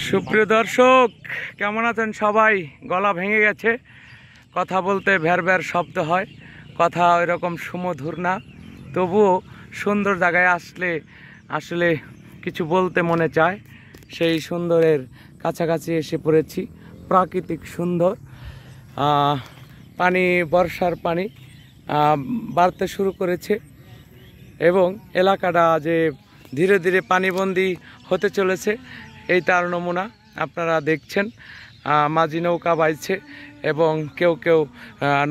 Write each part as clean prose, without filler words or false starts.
সুপ্রিয় দর্শক, কেমন আছেন সবাই? গলা ভেঙে গেছে, কথা বলতে ভ্যার ভ্যার শব্দ হয়, কথা ওইরকম সুমধুর না। তবুও সুন্দর জায়গায় আসলে কিছু বলতে মনে চায়। সেই সুন্দরের কাছাকাছি এসে পড়েছি। প্রাকৃতিক সুন্দর পানি, বর্ষার পানি বাড়তে শুরু করেছে এবং এলাকাটা যে ধীরে ধীরে পানিবন্দী হতে চলেছে এই তার নমুনা আপনারা দেখছেন। মাঝি নৌকা বাইছে এবং কেউ কেউ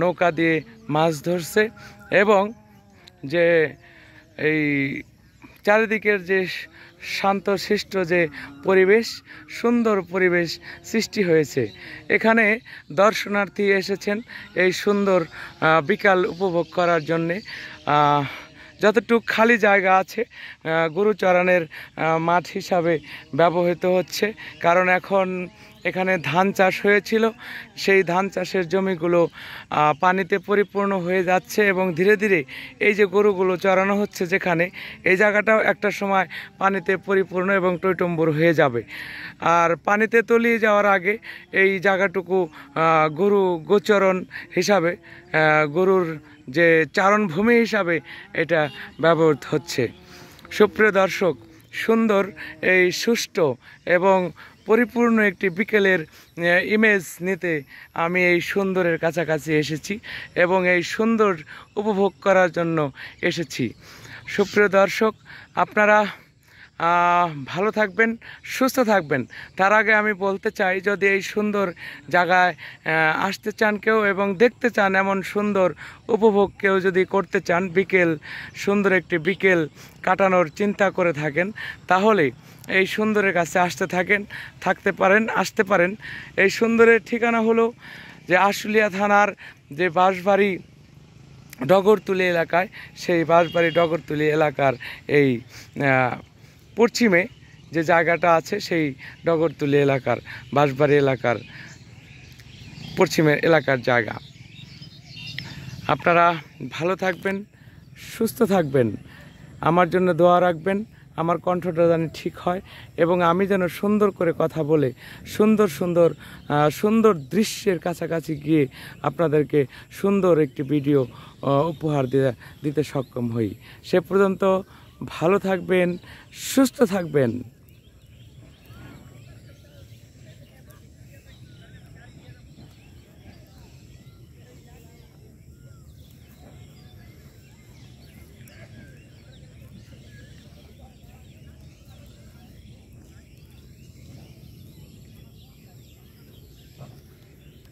নৌকা দিয়ে মাছ ধরছে এবং যে এই চারিদিকের যে শান্তশিষ্ট যে পরিবেশ, সুন্দর পরিবেশ সৃষ্টি হয়েছে। এখানে দর্শনার্থী এসেছেন এই সুন্দর বিকাল উপভোগ করার জন্যে। যতটুকু খালি জায়গা আছে গরু চরানোর মাঠ হিসাবে ব্যবহৃত হচ্ছে, কারণ এখন এখানে ধান চাষ হয়েছিল। সেই ধান চাষের জমিগুলো পানিতে পরিপূর্ণ হয়ে যাচ্ছে এবং ধীরে ধীরে এই যে গরুগুলো চরানো হচ্ছে যেখানে, এই জায়গাটাও একটা সময় পানিতে পরিপূর্ণ এবং টইটম্বুর হয়ে যাবে। আর পানিতে তলিয়ে যাওয়ার আগে এই জায়গাটুকু গোচরণ হিসাবে, গরুর যে চারণভূমি হিসাবে এটা ব্যবহৃত হচ্ছে। সুপ্রিয় দর্শক, সুন্দর এই সুষ্ঠু এবং পরিপূর্ণ একটি বিকেলের ইমেজ নিতে আমি এই সুন্দরের কাছাকাছি এসেছি এবং এই সুন্দর উপভোগ করার জন্য এসেছি। সুপ্রিয় দর্শক, আপনারা ভালো থাকবেন, সুস্থ থাকবেন। তার আগে আমি বলতে চাই, যদি এই সুন্দর জায়গায় আসতে চান কেউ এবং দেখতে চান এমন সুন্দর উপভোগ কেউ যদি করতে চান, বিকেল সুন্দর একটি বিকেল কাটানোর চিন্তা করে থাকেন, তাহলে এই সুন্দরের কাছে আসতে পারেন। এই সুন্দরের ঠিকানা হলো যে আশুলিয়া থানার যে বাঁশবাড়ি ডগরতুলি এলাকায়, সেই বাঁশবাড়ি ডগরতুলি এলাকার এই পশ্চিমে যে জায়গাটা আছে, সেই ডগরতুলি এলাকার বাঁশবাড়ি এলাকার পশ্চিমের এলাকার জায়গা। আপনারা ভালো থাকবেন, সুস্থ থাকবেন, আমার জন্য দোয়া রাখবেন, আমার কণ্ঠটা যেন ঠিক হয় এবং আমি যেন সুন্দর করে কথা বলে সুন্দর দৃশ্যের কাছাকাছি গিয়ে আপনাদেরকে সুন্দর একটি ভিডিও উপহার দিতে সক্ষম হই। সে পর্যন্ত ভালো থাকবেন, সুস্থ থাকবেন।